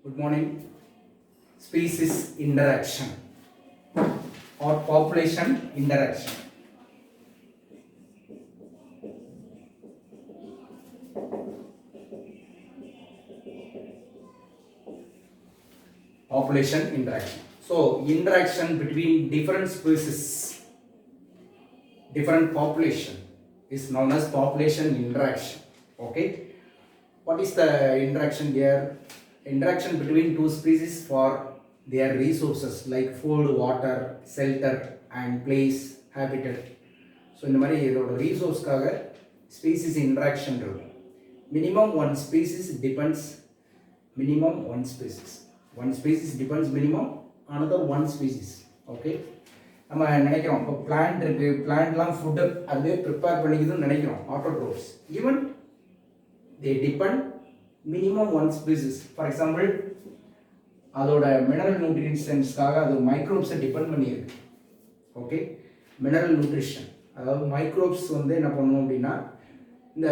Good morning. Species interaction or population interaction. Population interaction. So, interaction between different species, different population is known as population interaction. Okay. What is the interaction here? Interaction between two species for their resources like food, water, shelter and place, habitat. So இந்த மாதிரி இதோட resourceக்காக species interaction இருக்கும். Minimum one species depends minimum another one species. Okay. நம்ம நினைக்கிறோம் இப்போ plant இருக்கு, பிளான்ட்லாம் food அதுவே prepare பண்ணிக்குதுன்னு நினைக்கிறோம் autotrophs. Even they depend minimum one species. For example, அதோட மினரல் நியூட்ரியன்ஸ்க்காக அது மைக்ரோப்ஸை டிபெண்ட் பண்ணியிருக்கு. ஓகே, மினரல் நியூட்ரிஷன் அதாவது மைக்ரோப்ஸ் வந்து என்ன பண்ணும் அப்படின்னா இந்த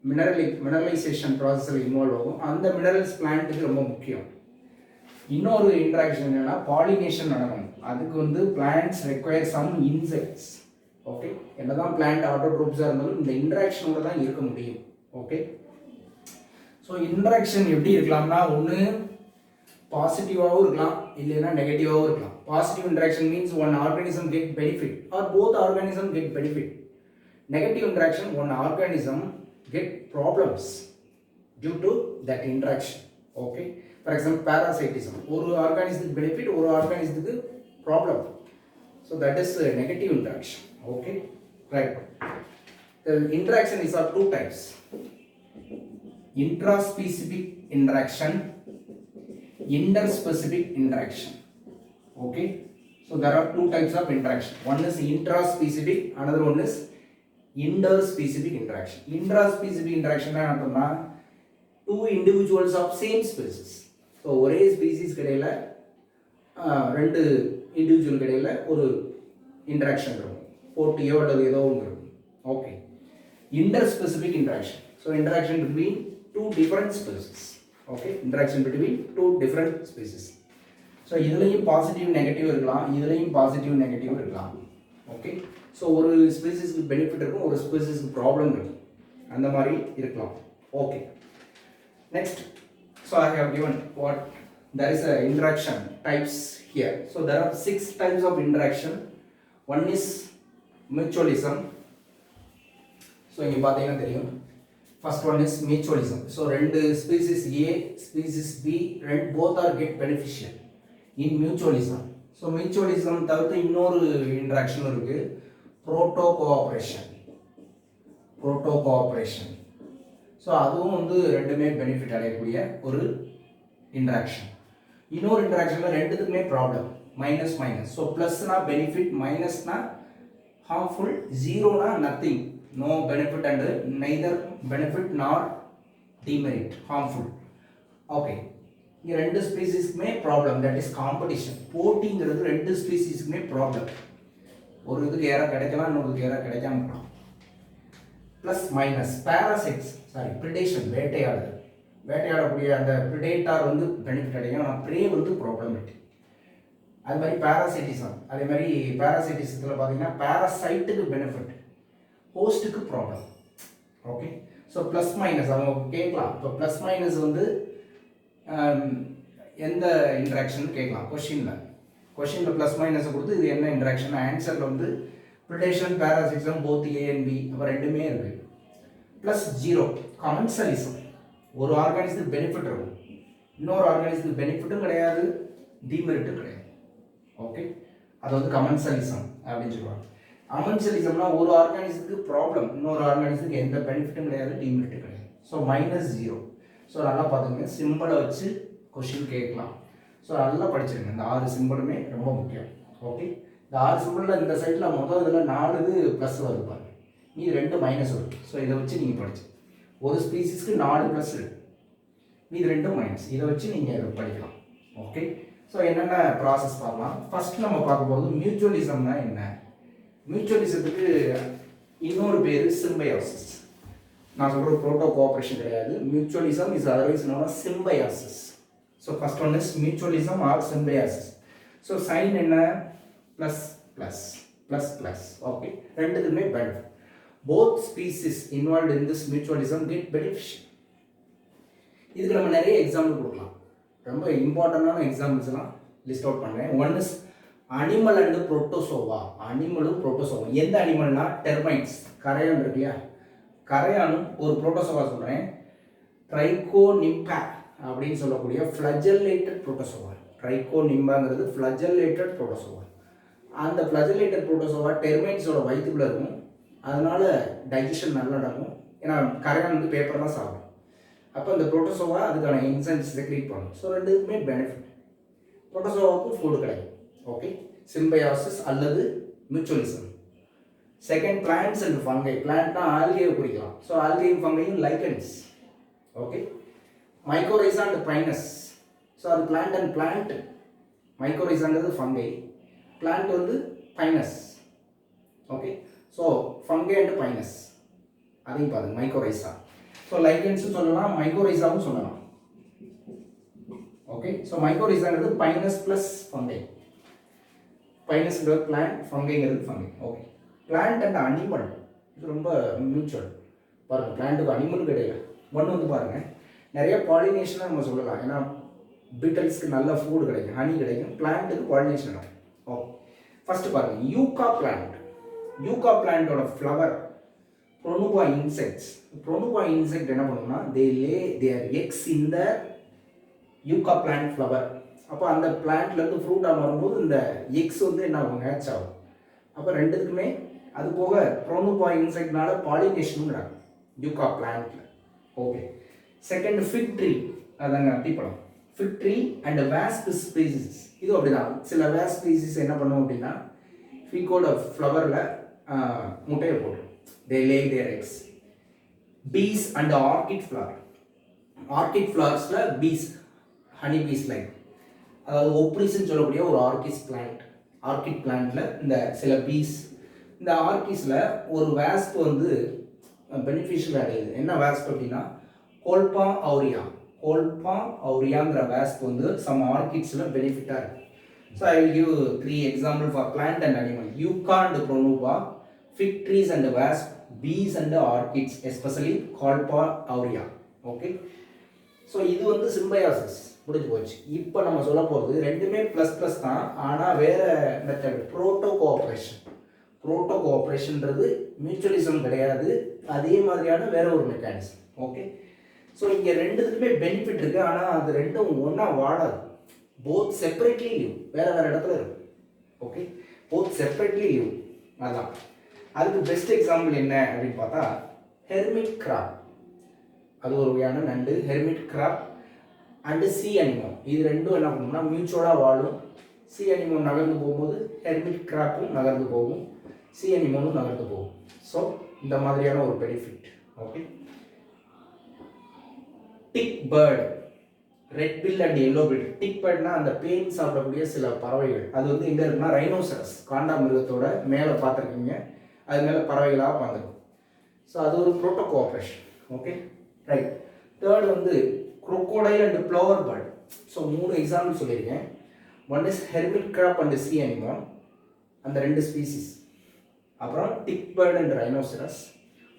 மினரலைசேஷன் ப்ராசஸில் இன்வால்வ் ஆகும். அந்த மினரல்ஸ் பிளான்ட்டுக்கு ரொம்ப முக்கியம். இன்னொரு இன்ட்ராக்ஷன் என்னென்னா பாலினேஷன் நடக்கும். அதுக்கு வந்து plants require some insects. Okay, என்னதான் பிளான்ட் ஆட்டோட்ரோப்ஸாக இருந்தாலும் இந்த இன்ட்ராக்ஷனோட தான் இருக்க முடியும். ஓகே, ஸோ இன்ட்ராக்ஷன் எப்படி இருக்கலாம்னா ஒன்று பாசிட்டிவாகவும் இருக்கலாம், இல்லைன்னா நெகட்டிவாகவும் இருக்கலாம். Positive interaction means one organism get benefit or both organism get benefit. Negative interaction one organism get problems due to that interaction. Okay, for example parasitism, ஒரு ஆர்கானிசத்துக்கு பெனிஃபிட், ஒரு ஆர்கானிசத்துக்கு problem. So that is negative interaction. Okay, right. The interaction is of two types: intraspecific interaction, interspecific interaction. Okay, so there are two types of interaction. One is intraspecific, another one is interspecific interaction. Intraspecific interaction na enna two individuals of same species. So ஒரே species கிடையில ரெண்டு individual கிடையில ஒரு interaction இருக்கும், போட்டியோ அல்லது ஏதோ ஒன்று இருக்கும். Okay, interspecific interaction. So interaction between two different species. Okay, interaction between two different species. So இதுலயும் positive negative இருக்கலாம், இதுலயும் பாசிட்டிவ் நெகட்டிவ் இருக்கலாம். ஓகே, ஸோ ஒரு ஸ்பீசிஸ்க்கு பெனிஃபிட் இருக்கும், ஒரு ஸ்பீசிஸ்க்கு ப்ராப்ளம் இருக்கும், அந்த மாதிரி இருக்கலாம். Okay, next. So I have given what there is a interaction types here. So there are 6 types of interaction. One is mutualism. So இங்கே பார்த்தீங்கன்னா தெரியும், first one is mutualism. So ரெண்டு species A species B both are get beneficial in mutualism. So mutualism தவிர்த்து இன்னொரு interaction இருக்குது, proto cooperation. So அதுவும் வந்து ரெண்டுமே பெனிஃபிட் அடையக்கூடிய ஒரு இன்ட்ராக்ஷன். இன்னொரு இன்ட்ராக்ஷனில் ரெண்டுத்துக்குமே ப்ராப்ளம், மைனஸ். ஸோ ப்ளஸ்னா பெனிஃபிட், மைனஸ்னா ஹார்ம்ஃபுல், ஜீரோனா nothing, no benefit and neither benefit nor demerit, harmful. Okay, இந்த ரெண்டு ஸ்பீசிஸ்க்குமே ப்ராப்ளம், தட் இஸ் காம்படிஷன். போட்டிங்கிறது ரெண்டு ஸ்பீசிஸ்க்குமே ப்ராப்ளம். ஒரு இதுக்கு ஏற கிடைக்கலாம், இன்னொருக்கு ஏற கிடைக்காம இருக்கலாம். Plus minus. பேராசைட்ஸ் ப்ரிடேஷன், வேட்டையாடக்கூடிய அந்த ப்ரிடேட்டார் வந்து பெனிஃபிட் அடையும், ஆனால் ப்ரே வந்து ப்ராப்ளமேட்டிக். அது மாதிரி பேராசைட்டிசம், அதே மாதிரி பேராசைட்டிசத்தில் பார்த்தீங்கன்னா பேராசைட்டுக்கு பெனிஃபிட், ஹோஸ்ட்டுக்கு problem. Okay, so plus minus அவங்க கேட்கலாம். இப்போ ப்ளஸ் மைனஸ் வந்து எந்த இன்ட்ராக்ஷன் கேட்கலாம் கொஷினில் ப்ளஸ் மைனஸை கொடுத்து இது என்ன இன்ட்ராக்ஷன், ஆன்சரில் வந்து predation, parasitism both A and B, அப்போ ரெண்டுமே இருக்குது. ப்ளஸ் ஜீரோ கமென்சலிசம், ஒரு ஆர்கானிசத்துக்கு பெனிஃபிட் இருக்கும், இன்னொரு ஆர்கானிசத்துக்கு பெனிஃபிட்டும் கிடையாது, டிமெரிட்டும் கிடையாது. ஓகே, அது வந்து கமென்சலிசம் அப்படின்னு சொல்லுவாங்க. அமென்சலிசம்னா ஒரு ஆர்கானிசத்துக்கு ப்ராப்ளம், இன்னொரு ஆர்கானிசத்துக்கு எந்த பெனிஃபிட்டும் கிடையாது, டிமெரிட்டும் கிடையாது. So minus zero. ஸோ நல்லா பார்த்துங்க, சிம்பிளை வச்சு கொஷின் கேட்கலாம். ஸோ நல்லா படிச்சிருங்க, இந்த 6 சிம்பிளுமே ரொம்ப முக்கியம். ஓகே, இந்த 6 சிம்பிளில் இந்த சைடில் மொதல் இதில் 4 இது ப்ளஸ் வருது பாருங்க, மீது 2 மைனஸ் வருது. ஸோ இதை வச்சு நீங்கள் படிச்சு ஒரு ஸ்பீசிஸ்க்கு 4 ப்ளஸ் மீது 2 மைனஸ், இதை வச்சு நீங்கள் படிக்கலாம். ஓகே, ஸோ என்னென்ன ப்ராசஸ் பார்க்கலாம். ஃபர்ஸ்ட் நம்ம பார்க்க போகிறது மியூச்சுவலிசம்னா என்ன. மியூச்சுவலிசத்துக்கு இன்னொரு பேர் சிம்பயாசிஸ். நான் சொல்கிற புரோட்டோ கோஆப்ரேஷன் கிடையாது. Mutualism is otherwise known as symbiosis. So first one is mutualism or symbiosis. So sign என்ன plus plus plus plus. Okay, ரெண்டுக்குமே benefit. Both species involved in this mutualism get beneficial. இதுக்கு நம்ம நிறைய example கொடுக்கலாம். ரொம்ப இம்பார்ட்டண்டான எக்ஸாம்பிள்ஸ்லாம் லிஸ்ட் அவுட் பண்ணுறேன். One is animal and protozoa. அனிமலும் புரோட்டோசோவா. எந்த அனிமல்னா டெர்மைட்ஸ், கரையான் இருக்கு இல்லையா, கரையானும் ஒரு புரோட்டோசோவா சொல்கிறேன். ட்ரைகோனிம்பா அப்படின்னு சொல்லக்கூடிய ஃப்ளஜெல்லேட்டட் புரோட்டோசோவா. ட்ரைகோனிம்பாங்கிறது ஃப்ளஜெல்லேட்டட் புரோட்டோசோவா. அந்த ஃப்ளஜெல்லேட்டட் புரோட்டோசோவா டெர்மைட்ஸோட வயிற்றுக்குள்ளே இருக்கும். அதனால டைஜஷன் நல்லா நடக்கும். ஏன்னா கரையான் வந்து பேப்பர்லாம் சாப்பிடும். அப்போ இந்த புரோட்டோசோவா அதுக்கான என்சைம்ஸ் செக்ரீட் பண்ணும். ஸோ ரெண்டுக்குமே பெனிஃபிட். புரோட்டோசோவாவுக்கும் ஃபுட் கிடைக்கும். ஓகே, சிம்பயாசிஸ் அல்லது mutualism. Second, plants and fungi. பிளான்ட்னா ஆல்கேவை குறிக்கலாம். ஸோ ஆல்கேயும் ஃபங்கையும் lichens. Okay, mycorrhiza and pinus. So அது பிளான்ட் அண்ட் பிளான்ட். மைக்கோரைசாங்கிறது ஃபங்கை, பிளான்ட் வந்து pinus. Okay, so fungi and pinus அதையும் பாருங்க, மைக்கோரைசா. ஸோ லைக்கன்ஸும் சொல்லலாம், மைக்கோரைசாவும் சொல்லலாம். ஓகே, ஸோ மைக்கோரைசாங்கிறது பைனஸ் ப்ளஸ் ஃபங்கை. பைனஸ்ங்கிறது பிளான்ட், ஃபங்கைங்கிறது fungi. Okay, plant and animal இது ரொம்ப மியூச்சுவல். பாருங்கள், பிளான்ட்டுக்கு அனிமலுக்கு இடையில ஒன்று வந்து பாருங்கள், நிறைய பாலினேஷனாக நம்ம சொல்லலாம். ஏன்னா பீட்டல்ஸ்க்கு நல்ல ஃபுட் கிடைக்கும், ஹனி கிடைக்கும், பிளான்ட்டுக்கு பாலினேஷன் கிடைக்கும். ஓகே, ஃபஸ்ட்டு பாருங்கள், யூகா பிளான்ட். யூகா பிளான்ட்டோட flower pronuba insects. Pronuba insect என்ன பண்ணுன்னா, they lay their eggs in the yucca plant flower. அப்போ அந்த பிளான்ட்லேருந்து ஃப்ரூட்டாக வரும்போது இந்த எக்ஸ் வந்து என்ன ஆகும், ஹேட்ச் ஆகும். அப்போ ரெண்டுத்துக்குமே அது போக ப்ரொனுபா இன்செக்ட்னால பாலினேஷனும் நடக்கும் யூகா பிளான்ட்டில். Okay, second, fig tree. அதாங்க அத்திப்பழம். Fig tree and wasp species. இது அப்படிதான். சில வேஸ்ப் ஸ்பீசிஸ் என்ன பண்ணுவோம் அப்படின்னா, ஃபிக்கோட ஃப்ளவரில் முட்டையை போட்டுரும். they lay their eggs. Bees and orchid flower. Orchid flowersல bees, honey bees like, அதாவது ஒப்ரிஸ்ன்னு சொல்லக்கூடிய ஒரு ஆர்கிஸ் பிளான்ட். ஆர்கிட் பிளான்ட்ல இந்த சில பீஸ், இந்த ஆர்கிஸில் ஒரு வேஸ்ப் வந்து பெனிஃபிஷியல் அடையுது. என்ன வேஸ்ப் அப்படின்னா கோல்பா அவுரியா. கோல்பா அவுரியாங்கிற வேஸ்ப் வந்து சம் ஆர்கிட்ஸில் பெனிஃபிட்டாக இருக்குது. So I will give 3 example for plant and animal. Yucca and pronuba, fig trees and wasp, bees and orchids, especially Colpa aurea. Okay, so இது வந்து symbiosis முடிஞ்சு போச்சு. இப்போ நம்ம சொல்ல போகிறது ரெண்டுமே ப்ளஸ் ப்ளஸ் தான், ஆனால் வேற மெத்தட், புரோட்டோ கோஆப்ரேஷன். புரோட்டோ கோஆப்ரேஷன்றது மியூச்சுவலிசம் கிடையாது, அதே மாதிரியான வேற ஒரு மெக்கானிசம். ஓகே, ஸோ இங்கே ரெண்டுத்துக்குமே பெனிஃபிட் இருக்குது, ஆனால் அது ரெண்டும் ஒன்றா வாழாது. போத் செப்பரேட்லி லிவ், வேறு வேறு இடத்துல இருக்கும். Okay, both separately live. அதான் அதுக்கு பெஸ்ட் எக்ஸாம்பிள் என்ன அப்படின்னு பார்த்தா ஹெர்மிட் கிராப். அது ஒரு வகையான நண்டு. ஹெர்மிட் கிராப் அண்டு சி அனிமோ, இது ரெண்டும் என்ன பண்ணணும்னா மியூச்சுவலாக வாழும். சி அனிமோ நகர்ந்து போகும்போது ஹெர்மிட் கிராப்பும் நகர்ந்து போகும், சி அனிமோனும் நகர்ந்து போகும். ஸோ இந்த மாதிரியான ஒரு benefit. Okay, tick bird, red bill and yellow bill. Tick பேர்ட்னா அந்த பேன் சாப்பிடக்கூடிய சில பறவைகள். அது வந்து எங்கே இருக்குன்னா ரைனோசரஸ், காண்டாமிருகத்தோட மேலே பார்த்துருக்கீங்க, அது மேலே பறவைகளாக பார்த்துருக்கும். ஸோ அது ஒரு proto cooperation. Okay, right. Third வந்து crocodile and flower bird. So 3 example சொல்லியிருக்கேன். One is hermit crab and sea animal, அந்த 2 ஸ்பீசிஸ். அப்புறம் tick bird and rhinoceros,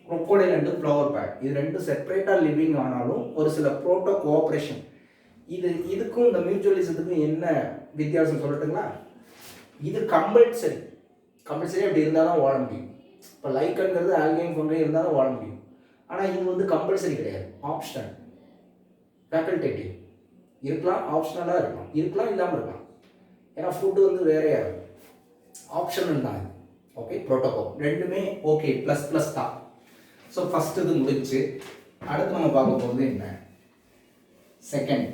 crocodile and flower bird. இது 2 செப்பரேட்டாக லிவிங் ஆனாலும் ஒரு சில புரோட்டோ கோஆப்ரேஷன். இதுக்கும் இந்த மியூச்சுவலிசத்துக்கும் என்ன வித்தியாசம் சொல்லட்டுங்களா? இது கம்பல்சரி அப்படி இருந்தால் தான் வாழ முடியும். இப்போ லைக்கன்கிறது ஆல்கைன் ஃபங்கை இருந்தால் தான் வாழ முடியும். ஆனால் இது வந்து கம்பல்சரி கிடையாது, ஆப்ஷனல், ஃபேக்கல்டேட்டிவ். இருக்கலாம், ஆப்ஷனலாக இருக்கலாம், இல்லாமல் இருக்கலாம். ஏன்னா ஃபுட்டு வந்து வேறையாக இருக்கும், ஆப்ஷனல் தான். ஓகே, ப்ரோட்டோகால் ரெண்டுமே ஓகே, ப்ளஸ் ப்ளஸ் தான். ஸோ ஃபஸ்ட்டு இது முடிச்சு. அடுத்து நம்ம பார்க்க போகிறது என்ன, செகண்ட்.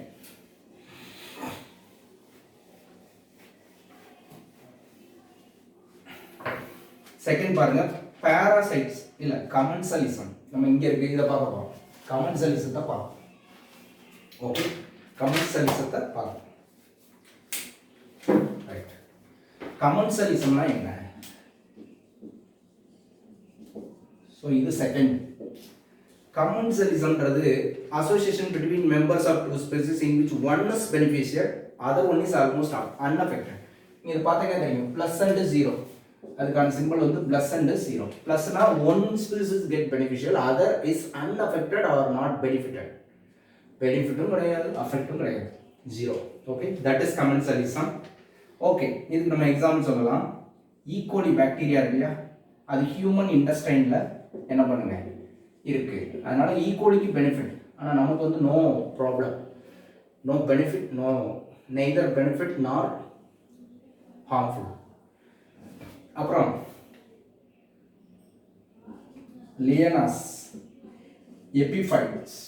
செகண்ட் பாருங்க, பாராசைட்ஸ் இல்ல கமென்சலிசம். நம்ம இங்க இருக்கு, இதை பார்க்க போறோம். கமென்சலிசத்தை பார்ப்போம். ஓகே, கமென்சலிசத்தை பார்ப்போம். ரைட், கமென்சலிசம்னா என்ன? ஸோ இது second. Commensalismன்றது association between members of two species in which one is beneficial, other one is almost unaffected. இது பார்த்தீங்கன்னா தெரியும் ப்ளஸ் அண்ட் ஜீரோ, அதுக்கான சிம்பிள் வந்து ப்ளஸ் அண்ட் ஜீரோ. ப்ளஸ்னா one species get beneficial, other is unaffected or not benefitted. பெனிஃபிட்டும் கிடையாது, அஃபெக்டும் கிடையாது, zero. Okay, that is commensalism. Okay, இதுக்கு நம்ம எக்ஸாம்பிள் சொல்லலாம். ஈகோலி பாக்டீரியா இருக்கு இல்லையா, அது ஹியூமன் இன்டெஸ்டைனில் என்ன பண்ணுங்க இருக்கு, அதனால ஈகோலிக்கு பெனிஃபிட், ஆனால் நமக்கு வந்து no problem, no benefit, no neither benefit nor harmful. அப்புறம் லியனாஸ் எபிஃபைட்ஸ்.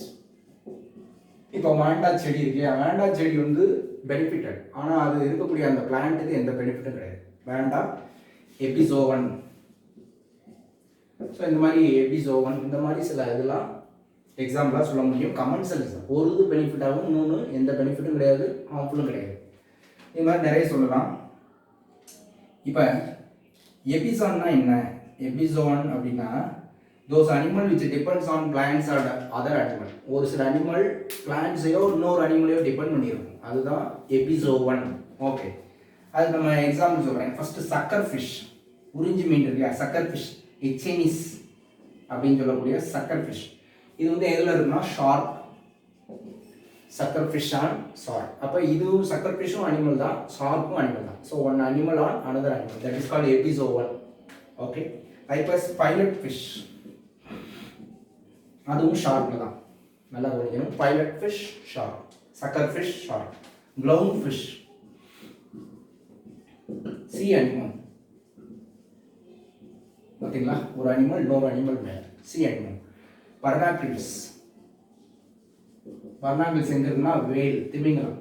இப்போ வேண்டா செடி இருக்கு, வேண்டா செடி வந்து பெனிஃபிட்டட், ஆனால் அது இருக்கக்கூடிய அந்த பிளான்ட்டுக்கு எந்த பெனிஃபிட்டும் கிடையாது. வேண்டா எபிசோவன். ஸோ இந்த மாதிரி எபிசோவன், இந்த மாதிரி சில இதெல்லாம் எக்ஸாம்பிளாக சொல்ல முடியும். கமென்சலிசம் ஒரு இது பெனிஃபிட்டாகவும் இன்னொன்று எந்த பெனிஃபிட்டும் கிடையாது, ஹார்ம்ஃபுல்லும் கிடையாது. இது மாதிரி நிறைய சொல்லலாம். இப்போ எபிசான்னா என்ன? எபிசோன் அப்படின்னா those animal which depends on plants or other animal. ஒரு சில அனிமல் பிளான்ட்ஸையோ இன்னொரு அனிமலையோ டிபெண்ட் பண்ணியிருக்கும், அதுதான் எபிசோவன். ஓகே, அது நம்ம எக்ஸாம்பிள் சொல்கிறேன். ஃபர்ஸ்ட் சக்கர் ஃபிஷ், உறிஞ்சி மீன் இருக்கியா, சக்கர் ஃபிஷ், எச்செனிஸ் அப்படின்னு சொல்லக்கூடிய சக்கர் ஃபிஷ். இது வந்து எதில் இருக்குன்னா shark, sucker fish on shark. அப்போ இதுவும் சக்கர் ஃபிஷ்ஷும் அனிமல் தான், ஷார்க்கும் அனிமல் தான். So one animal on another animal, that is called epizoan. Okay, likewise pilot fish, அதுவும் ஷார்க்கில் தான், நல்லா கவனிக்கணும். Pilot fish shark, sucker fish shark, clown fish sea animal. பார்த்தீங்களா, ஒரு அனிமல் இன்னொரு அனிமல் மேலே, சி அனிமல். பர்னாக்கிள்ஸ், பர்னாக்கிள்ஸ் எங்க இருக்குன்னா வேல், திமிங்கலம்,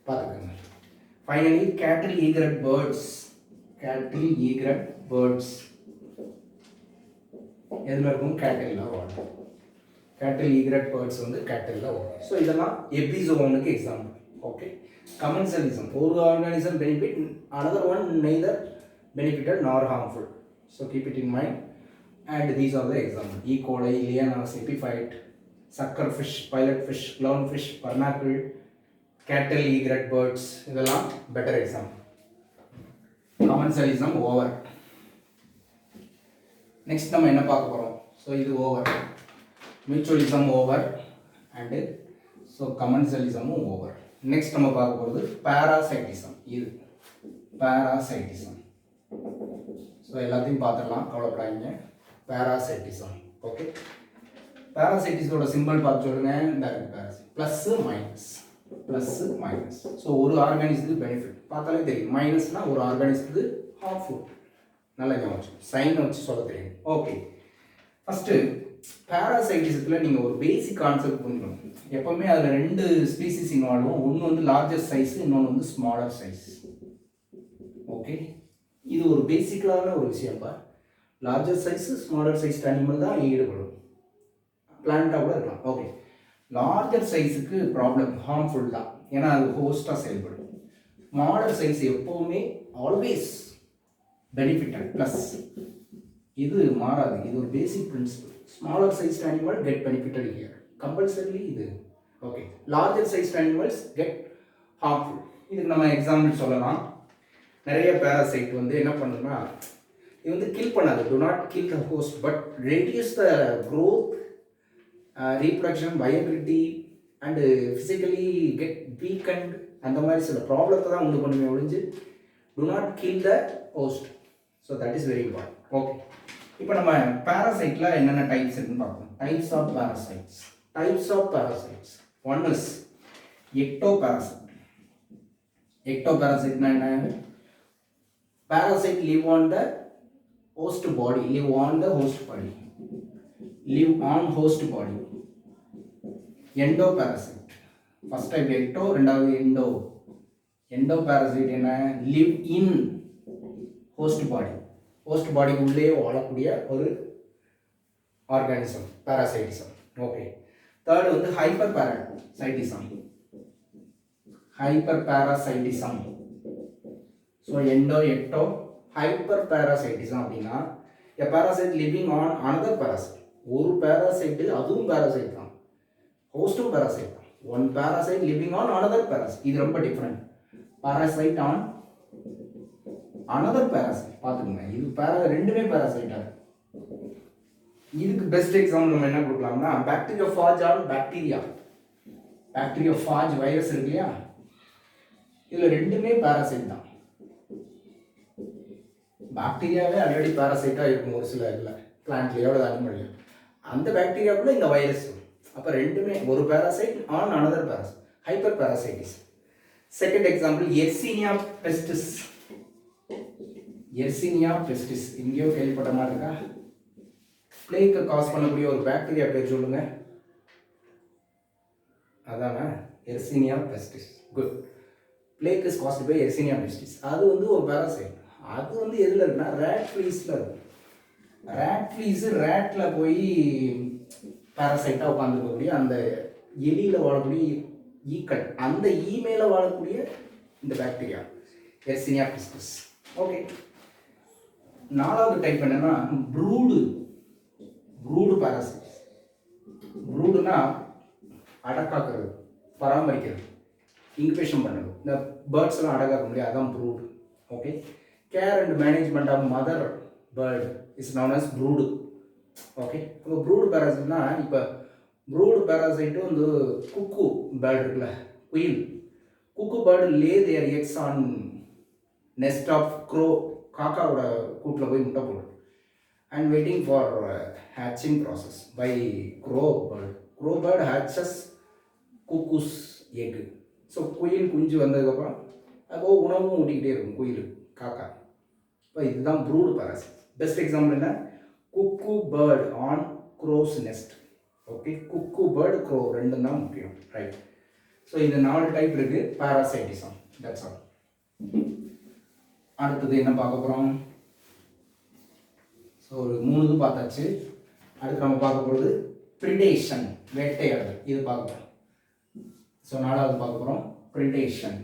பார்த்துக்கோங்க. ஃபைனலி கேட்டில் ஈக்ரெட் பேர்ட்ஸ், கேட்டில் ஈக்ரெட் பேர்ட்ஸ் எதில் இருக்கும்? கேட்டில் வாழும். கேட்டில் ஈக்ரெட் பேர்ட்ஸ் வந்து கேட்டில் வரும். ஸோ இதெல்லாம் எபிசோவனுக்கு எக்ஸாம்பிள். ஓகே, கமென்சலிசம் ஒரு organism benefit, another one neither benefited nor harmful. So keep it in mind. And these are the examples: E. coli, Lianas, epiphyte, suckerfish, pilotfish, clownfish, barnacle, cattle, egret birds. இதெல்லாம் better example. Commensalism over. Next நம்ம என்ன பார்க்க போறோம்? So இது over. Mutualism over and so commensalism over. Next நம்ம பார்க்க போறது parasitism. இது parasitism. ஸோ எல்லாத்தையும் பார்த்துடலாம், கவலைப்படாதீங்க. பேராசைட்டிசம். ஓகே, பேராசைட்டிஸோட சிம்பிள் பார்த்து சொல்லுங்க. இந்த parasite plus minus, plus minus. So ஒரு ஆர்கானிஸுக்கு பெனிஃபிட் பார்த்தாலே தெரியும், மைனஸ்னா ஒரு ஆர்கானிஸுக்கு ஹார்ம்ஃபுல். நல்லா ஞாபகம், சைனை வச்சு சொல்ல தெரியும். ஓகே, ஃபஸ்ட்டு பேராசைட்டிசத்தில் நீங்கள் ஒரு பேசிக் கான்செப்ட் புரிஞ்சுக்கணும். எப்போவுமே அதில் ரெண்டு ஸ்பீசிஸ் இன்வால்வும், ஒன்று வந்து லார்ஜர் சைஸ், இன்னொன்று வந்து ஸ்மாலர் சைஸ். ஓகே, இது ஒரு பேசிக்கலான ஒரு விஷயம்ப்பா. Larger size smaller size animal தான் ஈடுபடும், பிளான்ட்டாக கூட இருக்கலாம். ஓகே, லார்ஜர் சைஸுக்கு ப்ராப்ளம், ஹார்ம்ஃபுல் தான், ஏன்னா அது ஹோஸ்டாக செயல்படும். ஸ்மாலர் சைஸ் எப்போவுமே ஆல்வேஸ் பெனிஃபிட்டட் ப்ளஸ், இது மாறாது, இது ஒரு basic principle. Smaller sized animal get benefitted here compulsorily இது. Okay, larger sized animals get harmful. இதுக்கு நம்ம எக்ஸாம்பிள் சொல்லலாம். நிறைய பேராசைட் வந்து என்ன பண்ணுன்னா, இது வந்து கில் பண்ணாது, do not kill the host but reduce the growth, reproduction, viability and physically get weakened, அந்த மாதிரி சில ப்ராப்ளத்தை தான் உண்டு பண்ணுமே ஒழிஞ்சு do not kill the host. So that is very important. Okay, இப்போ நம்ம பேராசைட்டில் என்னென்ன டைப்ஸ் இருக்குன்னு பார்ப்போம். Types of parasites. Types of parasites. One is ectoparasite. எக்டோபேராசைட்னா என்ன? Parasite live on the host body, live on the host body, live on host body. Endoparasite. First type ecto, ரெண்டாவது endo. Endoparasite என்ன? Live in host body. Host body உள்ளே வாழக்கூடிய ஒரு organism, parasitism. Okay, third வந்து hyperparasitism. Hyperparasitism. So endo, ecto, hyper parasitism அப்படின்னா a parasite living on another parasite, ஒரு பேராசைட்டு, அதுவும் parasite தான், ஹோஸ்டும் பேராசைட் தான். One parasite living on another parasite. இது ரொம்ப different. Parasite on another parasite. பார்த்துக்கோங்க, இது ரெண்டுமே பேராசைட்டாக. இதுக்கு பெஸ்ட் எக்ஸாம்பிள் நம்ம என்ன கொடுக்கலாம்னா bacteriophage on bacteria. Bacteriophage virus இருக்கு இல்லையா, இதில் ரெண்டுமே பேராசைட் தான். பாக்டீரியாவே ஆல்ரெடி பேராசைட்டாக இருக்கும் ஒரு சில இதில், பிளான்ட்லேயோ அல்லது அனிமல்லையோ. அந்த பாக்டீரியாவுக்குள்ள இந்த வைரஸ். அப்போ ரெண்டுமே ஒரு parasite on another parasite, hyper parasites. Second example Yersinia pestis. Yersinia pestis எங்கேயோ கேள்விப்பட்ட மாதிரி இருக்கா? பிளேக்கை காஸ் பண்ணக்கூடிய ஒரு பாக்டீரியா பேர் சொல்லுங்க. அதானே Yersinia pestis. Good. Plague is caused by Yersinia pestis. அது வந்து ஒரு பேராசைட். அது வந்து எதில் இருக்குன்னா ரேட் ஃப்ளீஸில் இருக்கும். ரேட் ஃப்ளீஸு ரேட்டில் போய் பேராசைட்டாக உட்காந்துருக்கக்கூடிய அந்த எலியில் வாழக்கூடிய ஈக்கள், அந்த மேல வாழக்கூடிய இந்த பாக்டீரியா எர்சீனியா பெஸ்டிஸ். ஓகே, நாலாவது டைப் என்னன்னா ப்ரூடு பேராசைட்ஸ். ப்ரூடுனா அடக்காக்குறது, பராமரிக்கிறது, இன்குபேஷன் பண்ணுறது. இந்த பேர்ட்ஸ் எல்லாம் அடக்காக்க முடியாது, அதான் brood. Okay, care and management of mother bird is known as brood. Okay, இப்போ ப்ரூடு பேராசைட்னா, இப்போ ப்ரூடு பேராசைட்டு வந்து குக்கு பேர்டு இருக்குல்ல, குயில், cuckoo bird lay their eggs on nest of crow, காக்காவோட கூட்டில் போய் முட்டை போடும். And waiting for hatching process by crow bird. Crow bird hatches cuckoo's egg. So குயில் குஞ்சு வந்ததுக்கப்புறம் அப்போ உணவும் ஊட்டிக்கிட்டே இருக்கும் குயில், காக்கா. இப்போ இதுதான் ப்ரூடு பேராசைட். பெஸ்ட் எக்ஸாம்பிள் என்ன? Cuckoo bird on crow's nest. Okay, cuckoo bird, crow ரெண்டும் தான் முக்கியம். ரைட். ஸோ இந்த 4 டைப் இருக்குது பேராசைட்டிசம். That's all. அடுத்தது என்ன பார்க்க போகிறோம்? ஸோ ஒரு 3 பார்த்தாச்சு. அடுத்து நம்ம பார்க்க போகிறது ப்ரிடேஷன், வேட்டையாடுதல். இது பார்க்க போகிறோம். ஸோ 4வது பார்க்க போகிறோம் ப்ரிடேஷன்.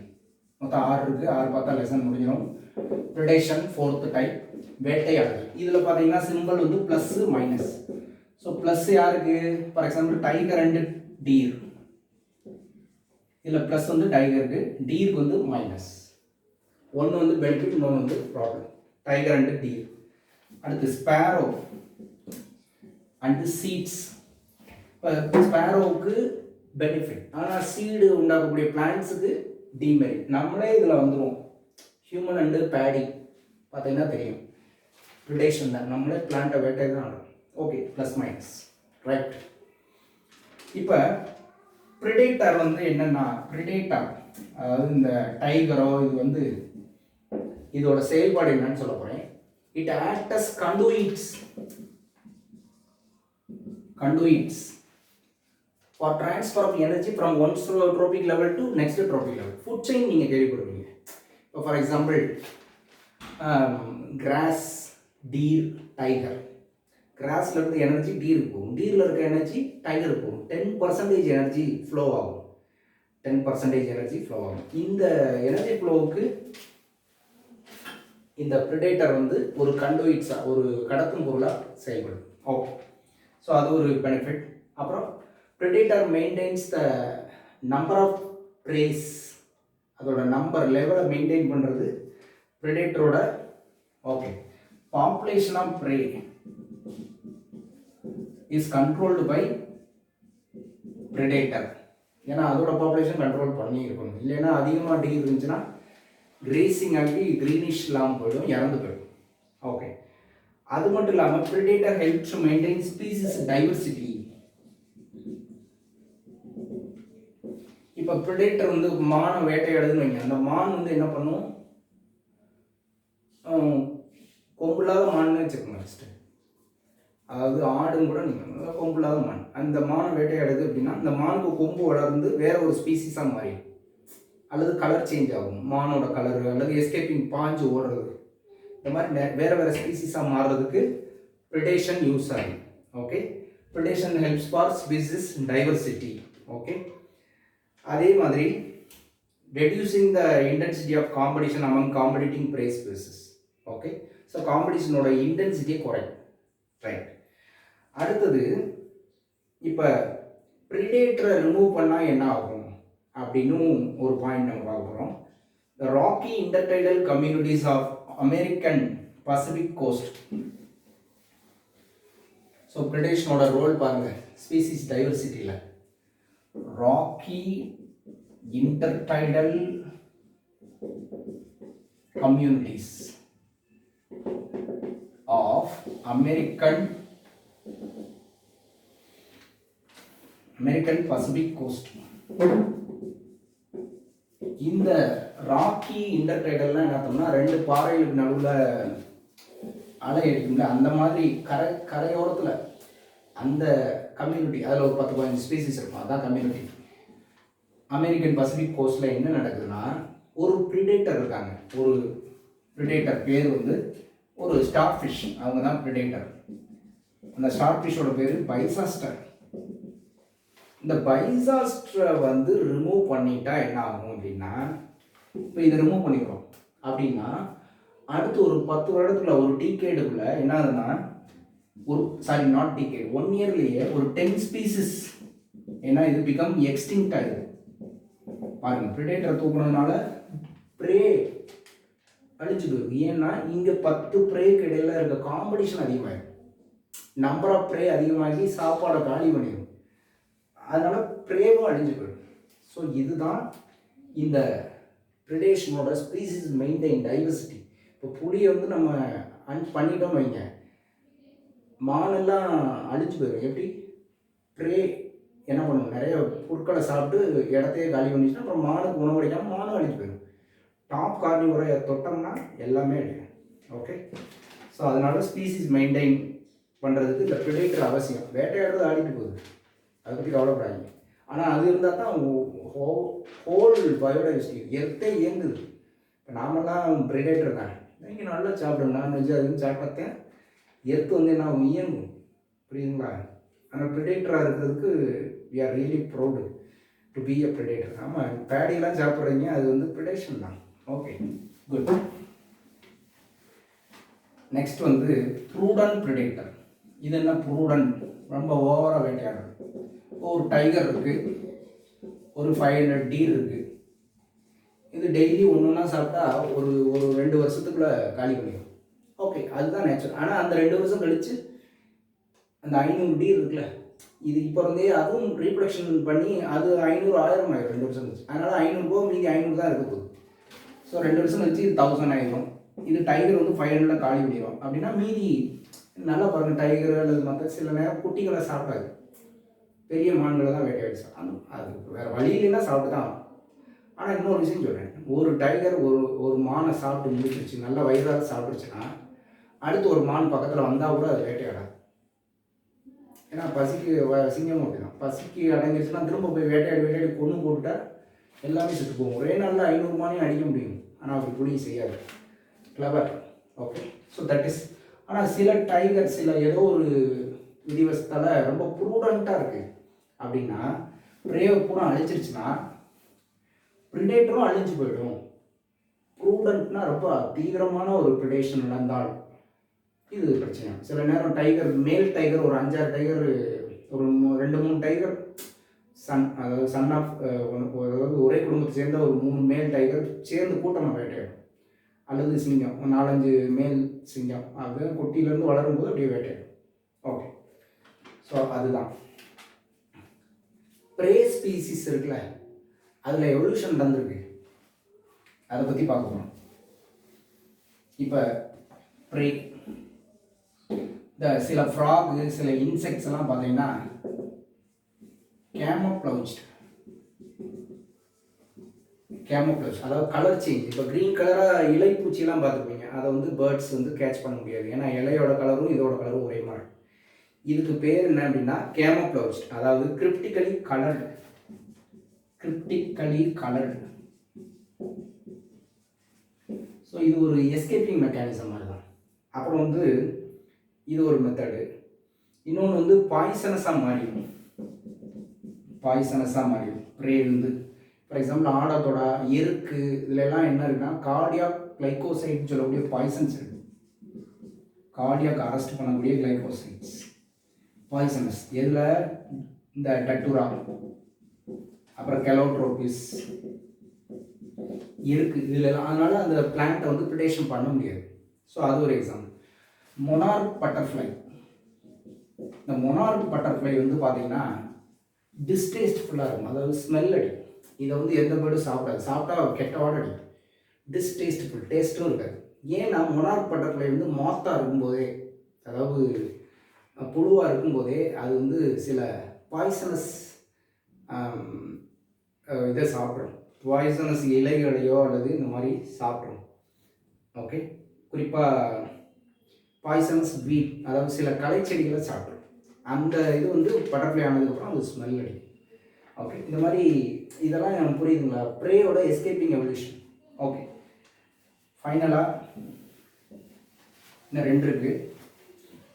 மொத்தம் 6 இருக்குது. 6 பார்த்தா லெசன் முடிஞ்சிடும். ப்ரிடேஷன் 4th டைப், வேட்டையாடுதல். இதில் பார்த்தீங்கன்னா சிம்பிள் வந்து ப்ளஸ் மைனஸ். ஸோ ப்ளஸ் யாருக்கு? For example tiger and deer. இதில் ப்ளஸ் வந்து டைகருக்கு, டீருக்கு வந்து மைனஸ். ஒன்று வந்து பெனிஃபிட், இன்னொன்று வந்து ப்ராப்ளம். Tiger and deer. அடுத்து ஸ்பேரோ அண்டு சீட்ஸ். இப்போ ஸ்பேரோவுக்கு பெனிஃபிட், ஆனால் சீடு உண்டாக்கக்கூடிய பிளான்ட்ஸுக்கு டிமெரிட். நம்மளே இதில் வந்துடுவோம். ஹியூமன் அண்டு பேடி பார்த்தீங்கன்னா தெரியும், ப்ரிடேஷன் தான். நம்மளே பிளான்ட்டை வேட்டை தான் ஆடும். Okay, plus minus. ரைட். இப்போ ப்ரிடேட்டர் வந்து என்னென்னா, ப்ரிடேட்டர் அதாவது இந்த டைகரோ, இது வந்து இதோட செயல்பாடு என்னன்னு சொல்ல போகிறேன். It acts as conduits for transfer of energy from one trophic level to next trophic level. Food chain நீங்கள் கேள்விப்படுவீங்க. இப்போ for example grass, deer, tiger. கிராஸில் இருந்து எனர்ஜி டீருக்கு போகும், டீரில் இருக்க எனர்ஜி டைகருக்கு போகும். 10% எனர்ஜி ஃப்ளோ ஆகும். 10% எனர்ஜி ஃப்ளோ ஆகும். இந்த எனர்ஜி ஃப்ளோவுக்கு இந்த ப்ரிடேட்டர் வந்து ஒரு கண்டுயிட்ஸாக, ஒரு கடத்தும் பொருளாக செயல்படும். ஓகே, ஸோ அது ஒரு பெனிஃபிட். அப்புறம் predator maintains the number of preys. அதோட நம்பர் லெவலை மெயின்டைன் பண்ணுறது ப்ரிடேட்டரோட. Okay, population of prey is controlled by predator. ஏன்னா அதோட பாப்புலேஷன் கண்ட்ரோல் பண்ணி இருக்கணும். இல்லைன்னா அதிகமாக டீ இருந்துச்சுன்னா கிரேசிங் ஆகி க்ரீனிஷ் இல்லாமல் போயிடும், இறந்து போயிடும். ஓகே, அது மட்டும் இல்லாமல் predator helps to maintain species diversity. இப்போ ப்ரிடேட்டர் வந்து மானை வேட்டையாடுதுன்னு வைங்க. அந்த மான் வந்து என்ன பண்ணும்? கொம்புலாத மான்னு வச்சுக்கோங்க ஃபஸ்ட்டு. அதாவது ஆடும் கூட நீங்கள் கொம்புலாத மான், அந்த மானை வேட்டையாடுது அப்படின்னா அந்த மானுக்கு கொம்பு வளர்ந்து வேற ஒரு ஸ்பீசிஸாக மாறிடும், அல்லது கலர் சேஞ்ச் ஆகும், மானோட கலரு, அல்லது எஸ்கேப்பிங் பாஞ்சு ஓடுறது. இந்த மாதிரி வேறு வேறு ஸ்பீசிஸாக மாறுறதுக்கு ப்ரிடேஷன் யூஸ் ஆகும். Okay, predation helps for species diversity. Okay, அதே மாதிரி reducing the intensity of competition among competing prey species. Okay, so காம்படிஷனோட இன்டென்சிட்டியை குறைக்கும். ரைட். அடுத்தது இப்போ ப்ரிடேட்டரை ரிமூவ் பண்ணால் என்ன ஆகும் அப்படின்னு ஒரு பாயிண்ட் நம்ம பார்க்க போகிறோம். The rocky intertidal communities of American Pacific coast. So ப்ரிடேஷனோட ரோல் பாருங்க ஸ்பீசிஸ் டைவர்சிட்டியில். Rocky intertidal communities of American Pacific coast. இந்த ராக்கி இன்டர்டைடல்லாம் என்ன பண்ணோம்னா ரெண்டு பாறைகளுக்கு நடுவில் அலை அடிக்கும்ல, அந்த மாதிரி கரையோரத்தில் அந்த கம்யூனிட்டி, அதில் ஒரு 10-15 ஸ்பீசிஸ் இருக்கும், அதுதான் கம்யூனிட்டி. அமெரிக்கன் பசிபிக் கோஸ்டில் என்ன நடக்குதுன்னா ஒரு ப்ரிடேட்டர் இருக்காங்க. ஒரு ப்ரிடேட்டர் பேர் வந்து ஒரு ஸ்டார் ஃபிஷ், அவங்க தான் ப்ரிடேட்டர். அந்த ஸ்டார் ஃபிஷ்ஷோட பேர் பைசாஸ்டர். இந்த பைசாஸ்டரை வந்து ரிமூவ் பண்ணிட்டா என்ன ஆகும் அப்படின்னா, இப்போ இதை ரிமூவ் பண்ணிக்கிறோம் அப்படின்னா அடுத்து ஒரு 10 வருடத்துக்குள்ள ஒரு டீகேடுக்குள்ள என்ன ஆகுதுன்னா நாட் டீகேட் 1 இயர்லேயே ஒரு 10 ஸ்பீசிஸ் ஏன்னா இது பிகம் எக்ஸ்டிங்க்ட் ஆகுது. பாருங்க, ப்ரிடேட்டரை தூக்குனதுனால ப்ரே அழிச்சு போயிருக்கு. ஏன்னா இங்கே 10 ப்ரேக்கு இடையில இருக்க காம்படிஷன் அதிகமாகிடும், நம்பர் ஆஃப் ப்ரே அதிகமாகி சாப்பாடை காலி பண்ணிடும், அதனால ப்ரேவும் அழிஞ்சு போயிடும். ஸோ இதுதான் இந்த ப்ரிடேஷனோட ஸ்பீசிஸ் மெயின்டைன் டைவர்சிட்டி. இப்போ புளியை வந்து நம்ம பண்ணிட்டோம் வைங்க, மானெல்லாம் அழிஞ்சு போயிடும். எப்படி ப்ரே என்ன பண்ணுவோம், நிறைய பொருட்களை சாப்பிட்டு இடத்தையே காலி பண்ணிச்சுன்னா அப்புறம் மானுக்கு உணவு கிடைக்காம மானும் அழிஞ்சு போயிடும். டாப் கார்னிவோரை தொட்டோம்னா எல்லாமே அழியும். ஓகே, ஸோ அதனால ஸ்பீசிஸ் மெயின்டைன் பண்ணுறதுக்கு இந்த ப்ரிடேட்டர் அவசியம். வேட்டையாடுறது ஆடிட்டு போகுது, அதை பற்றி கவலைப்படாதீங்க. ஆனால் அது இருந்தால் தான் ஹோல் பயோடைவர்சிட்டி எர்த்தே இயங்குது. இப்போ நாமெல்லாம் ப்ரிடேட்டர் தான், நீங்கள் நல்லா சாப்பிடுங்க, நான்வெஜ் அதுன்னு சாப்பிட்டேன் எர்த்து வந்து என்ன இயங்கும், புரியுதுங்களா? ஆனால் ப்ரிடேட்டராக இருக்கிறதுக்கு we are really proud to be a predator. ஆமாம், பேடியெல்லாம் சாப்பிட்றீங்க, அது வந்து ப்ரிடேஷன் தான். Okay, good. நெக்ஸ்ட் வந்து ப்ரூடன் ப்ரிடேட்டர். இது என்ன ப்ரூடன், ரொம்ப ஓவராக வேட்டையாடுறது. ஒரு டைகர் இருக்குது, ஒரு 500 டீர் இருக்குது. இது டெய்லி ஒன்றா சாப்பிட்டா ஒரு 2 வருஷத்துக்குள்ளே காலி பண்ணிடும். ஓகே, அதுதான் நேச்சுரல். ஆனால் அந்த 2 வருஷம் கழித்து அந்த 500 டீர் இருக்குல்ல, இது இப்போ இருந்தே அதுவும் ரீப்ரொடக்ஷன் பண்ணி அது 500 1000 ஆயிடும் 2 வருஷம் கழிச்சு. அதனால் 500 போக மீதி 500 தான் இருக்க போகுது. ஸோ 2 வருஷம் கழிச்சு இது 1000 ஆயிடும். இது டைகர் வந்து 500 காலி பண்ணிடும். அப்படின்னா மீதி நல்லா பாருங்கள், டைகர் அல்லது மற்ற சில நேரம் குட்டிகளை சாப்பிடாது, பெரிய மான்களை தான் வேட்டையாடி சாப்பிடும். அது வேறு வழி இல்லைன்னா சாப்பிட்டு தான். ஆனால் இன்னொரு விஷயம் சொல்கிறேன், ஒரு டைகர் ஒரு மானை சாப்பிட்டு முடிச்சிருச்சு, நல்லா வயிறாக சாப்பிடுச்சுன்னா அடுத்து ஒரு மான் பக்கத்தில் வந்தால் கூட அது வேட்டையாடாது. ஏன்னா பசிக்கு சிங்கம் அப்படி தான், பசிக்கு அடங்கிருச்சுன்னா திரும்ப போய் வேட்டையாடி கொண்டு போட்டுட்டா எல்லாமே செத்து போகும். ஒரே நாளில் 500 மானையும் அடிக்க முடியும், ஆனால் அப்படி புளி செய்யாது. Clever. Okay, so that is. ஆனால் சில டைகர் ஏதோ ஒரு விதிவசத்தால் ரொம்ப ப்ரூடண்ட்டாக இருக்குது அப்படின்னா ப்ரேவை பூரா அழிச்சிருச்சுன்னா ப்ரிடேட்டரும் அழிஞ்சு போயிடும். ப்ரூடண்ட்னா ரொம்ப தீவிரமான ஒரு ப்ரிடேஷன் நடந்தால் இது பிரச்சனை. சில நேரம் டைகர், மேல் டைகர் ஒரு 5-6 டைகர், ஒரு 2-3 டைகர் அதாவது சன் ஆஃப் அதாவது ஒரே குடும்பத்தை சேர்ந்த ஒரு 3 மேல் டைகர் சேர்ந்து கூட்டமாக வேட்டையாடும். அல்லது சிங்கம் 4-5 மேல் சிங்கம், அது குட்டியிலேருந்து வளரும்போது அப்படியே வேட்டையாடும். ஓகே, ஸோ அதுதான் ப்ரே ஸ்பீசிஸ் இருக்குல்ல, அதில் எவல்யூஷன் நடந்திருக்கு, அதை பற்றி பார்க்க போகிறோம். இப்போ ப்ரே இந்த சில ஃப்ராகு, சில இன்செக்ட்ஸ் எல்லாம் பார்த்தீங்கன்னா கேமோஃப்ளவுஜ், அதாவது கலர் சேஞ்ச். இப்போ க்ரீன் கலராக இலைப்பூச்சியெல்லாம் பார்த்துருப்பீங்க, அதை வந்து பேர்ட்ஸ் வந்து கேட்ச் பண்ண முடியாது, ஏன்னா இலையோட கலரும் இதோட கலரும் ஒரே மாதிரி. இதுக்கு பேர் என்ன அப்படின்னா கேமோஃப்ளவுஜ், அதாவது கிரிப்டிக்கலி கலர்டு. ஸோ இது ஒரு எஸ்கேப்பிங் மெக்கானிசம் மாதிரி தான். அப்புறம் வந்து இது ஒரு மெத்தடு. இன்னொன்று வந்து பாய்சனஸாக மாறிடும். ப்ரே வந்து ஃபார் எக்ஸாம்பிள் ஆடத்தோட எருக்கு இதுலலாம் என்ன இருக்குன்னா கார்டியாக் கிளைகோசைட்னு சொல்லக்கூடிய பாய்சன்ஸ் இருக்குது. கார்டியாக் அரெஸ்ட் பண்ணக்கூடிய கிளைகோசைட்ஸ். பாய்சனஸ் எதில் இந்த டட்டூரா அப்புறம் கெலோட்ரோபிஸ் இருக்குது இதில். அதனால் அந்த பிளான்ட்டை வந்து ப்ரிடேஷன் பண்ண முடியாது. ஸோ அது ஒரு எக்ஸாம்பிள். Monarch butterfly. இந்த மொனார்க் பட்டர்ஃப்ளை வந்து பார்த்தீங்கன்னா டிஸ்டேஸ்ட்ஃபுல்லாக இருக்கும், அதாவது ஸ்மெல் அடிக்கும். இதை வந்து எந்த பேர்டும் சாப்பிடாது, சாப்பிட்டா கெட்ட வாட அடிக்கும். டிஸ்டேஸ்ட்ஃபுல், டேஸ்ட்டும் இருக்காது. ஏன்னா மொனார்க் பட்டர்ஃப்ளை வந்து மாத்தாக இருக்கும்போதே, அதாவது புழுவாக இருக்கும்போதே அது வந்து சில பாய்சனஸ் இதை சாப்பிட்றோம், பாய்சனஸ் இலைகளையோ அல்லது இந்த மாதிரி சாப்பிட்றோம். ஓகே, குறிப்பாக பாய்சனஸ் வீட், அதாவது சில களைச்செடிகளை சாப்பிட்றோம். அந்த இது வந்து பட்டர்ஃப்ளை ஆனதுக்கப்புறம் அது ஸ்மெல் அடிக்கும். ஓகே, இந்த மாதிரி இதெல்லாம் எனக்கு புரியுதுங்களா? ப்ரேயோட எஸ்கேப்பிங் எவல்யூஷன். ஓகே, ஃபைனலாக இன்னும் 2 இருக்குது.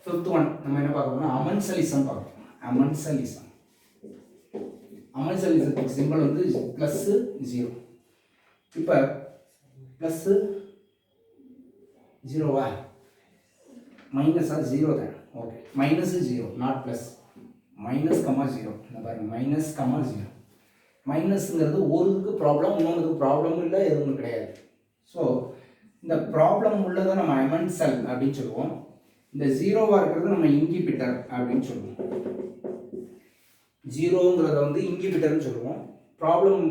5th ஒன் நம்ம என்ன பார்க்கணும்னா அமன்சலிசம் பார்க்கணும். அமன்சலிசத்துக்கு சிம்பிள் வந்து +0. இப்போ +0வா மைனஸா 0 தான். Okay, -0 not plus, -0. இந்த பாருங்க, -0. மைனஸ்ங்கிறது ஒரு இதுக்கு ப்ராப்ளம், இன்னொன்றுக்கு ப்ராப்ளமும் இல்லை, எதுவும் கிடையாது. ஸோ இந்த ப்ராப்ளம் உள்ளதை நம்ம அமன்சல் அப்படின்னு சொல்லுவோம். இந்த 0வா இருக்கிறது நம்ம இன்கிபிட்டர் அப்படின்னு சொல்லுவோம். 0ங்கிறத வந்து இன்கிபிட்டர்னு சொல்லுவோம், ப்ராப்ளம்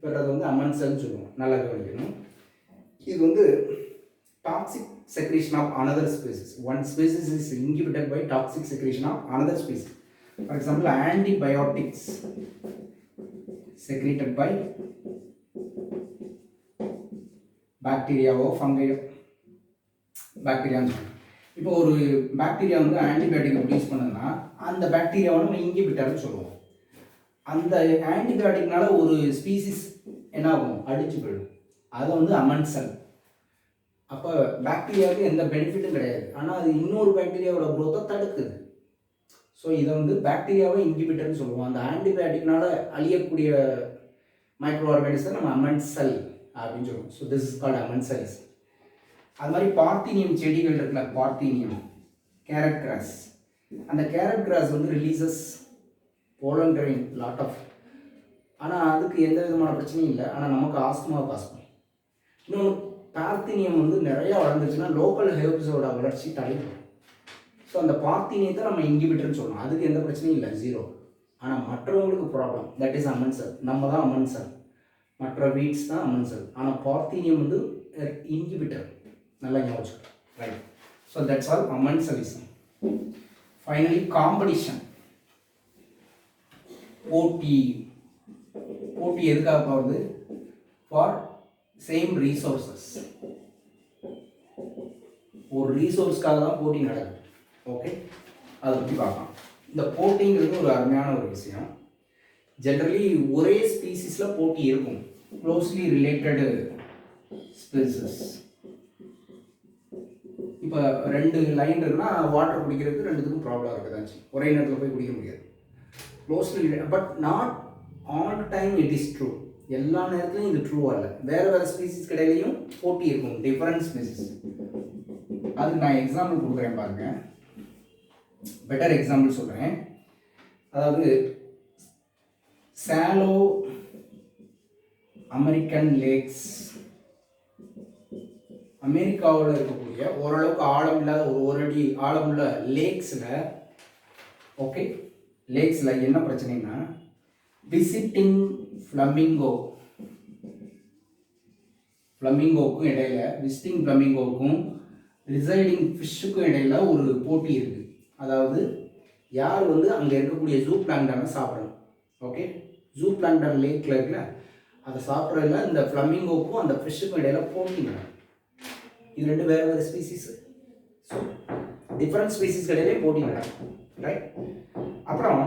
பெறதை வந்து அமன்சல்னு சொல்லுவோம். நல்லா கவனிக்கணும். இது வந்து toxic secretion of another species. One species is inhibited by toxic secretion of another species. For example, antibiotics secreted by bacteria or fungi. Bacteria. இப்போ ஒரு பாக்டீரியா வந்து ஆன்டிபயோட்டிக் ப்ரொடியூஸ் பண்ணுதுன்னா அந்த பாக்டீரியாவை நம்ம இன்ஹிபிட்டர்னு சொல்லுவோம். அந்த ஆன்டிபயோட்டிக்னால ஒரு ஸ்பீசிஸ் என்ன ஆகும், அடிச்சு போயிடும். அதை வந்து அமன்சல். அப்போ பாக்டீரியாவுக்கு எந்த பெனிஃபிட்டும் கிடையாது, ஆனால் அது இன்னொரு பாக்டீரியாவோட க்ரோத்தை தடுக்குது. ஸோ இதை வந்து பாக்டீரியாவை இன்ஹிபிட்டர்னு சொல்லுவோம். அந்த ஆன்டிபயோட்டிக்னால அழியக்கூடிய மைக்ரோ ஆர்கானிசம் நம்ம அமன்சல் அப்படின்னு சொல்லுவோம். So this is called amensalism. அது மாதிரி பார்த்தீனியம் செடிகள் இருக்குல்ல, பார்த்தீனியம், கேரட் கிராஸ். அந்த கேரட் கிராஸ் வந்து releases pollen grain lot of, ஆனால் அதுக்கு எந்த விதமான பிரச்சனையும் இல்லை, ஆனால் நமக்கு ஆஸ்துமாவை காசு பண்ணும். இன்னொன்று, பார்த்தீனியம் வந்து நிறையா வளர்ந்துச்சுன்னா லோக்கல் ஹெர்ப்ஸோட வளர்ச்சி தடைக்கும். ஸோ அந்த பார்த்தீனியத்தை நம்ம இன்ஹிபிட்டர்னு சொல்லணும், அதுக்கு எந்த பிரச்சனையும் இல்லை, 0. ஆனால் மற்றவங்களுக்கு ப்ராப்ளம், தட் இஸ் அமன்சல். நம்ம தான் அமன்சல், மற்ற வீட்ஸ் தான் அமன்சல். ஆனால் பார்த்தீனியம் வந்து இன்ஹிபிட்டர். நல்லா ஞாபகம், right? So that's all amensalism. Finally competition, போட்டி. போட்டி எதுக்காக போகுது? For same resources. ஒரு ரீசோர்ஸ்க்காக தான் போட்டி நடக்குது. ஓகே, அதை பற்றி பார்க்கலாம். இந்த போட்டிங்கிறது ஒரு அருமையான ஒரு விஷயம். ஜென்ரலி ஒரே ஸ்பீசிஸில் போட்டி இருக்கும், க்ளோஸ்லி ரிலேட்டடு ஸ்பீசஸ். இப்போ 2 லைன் இருக்குன்னா வாட்டர் குடிக்கிறதுக்கு 2த்துக்கும் ப்ராப்ளம் இருக்குதாச்சு, ஒரே நேரத்தில் போய் குடிக்க முடியாது. Closely related, but not all time it is true. எல்லா நேரத்துலையும் இது ட்ரூவாக இல்லை. வேறு ஸ்பீசிஸ் கிடையிலையும் போட்டி இருக்கும், டிஃப்ரெண்ட் ஸ்பீசிஸ். அதுக்கு நான் எக்ஸாம்பிள் கொடுக்குறேன் பாருங்க, பெட்டர் எக்ஸாம்பிள் சொல்கிறேன். அதாவது சாலோ அமெரிக்கன் லேக்ஸ், அமெரிக்காவில் இருக்கக்கூடிய ஓரளவுக்கு ஆழம் இல்லாத ஒரு அடி ஆழமுள்ள லேக்ஸில், ஓகே, லேக்ஸில் என்ன பிரச்சனைனா, விசிட்டிங் ஃப்ளமிங்கோக்கும் இடையில, விசிட்டிங் ஃப்ளமிங்கோக்கும் ரிசைடிங் ஃபிஷ்ஷுக்கும் இடையில ஒரு போட்டி இருக்குது. அதாவது யார் வந்து அங்கே இருக்கக்கூடிய ஜூ பிளாங்டனை சாப்பிடணும். ஓகே, ஜூ பிளாங்டன் லேக்கில் இருக்குல்ல, அதை சாப்பிட்றதுல இந்த ஃப்ளமிங்கோக்கும் அந்த ஃபிஷ்ஷுக்கும் இடையில போட்டி நடக்கும். இது 2 வேறு ஸ்பீசிஸ். ஸோ டிஃப்ரெண்ட் ஸ்பீசிஸ் இடையிலே போட்டி நடக்கும், ரைட்? அப்புறம்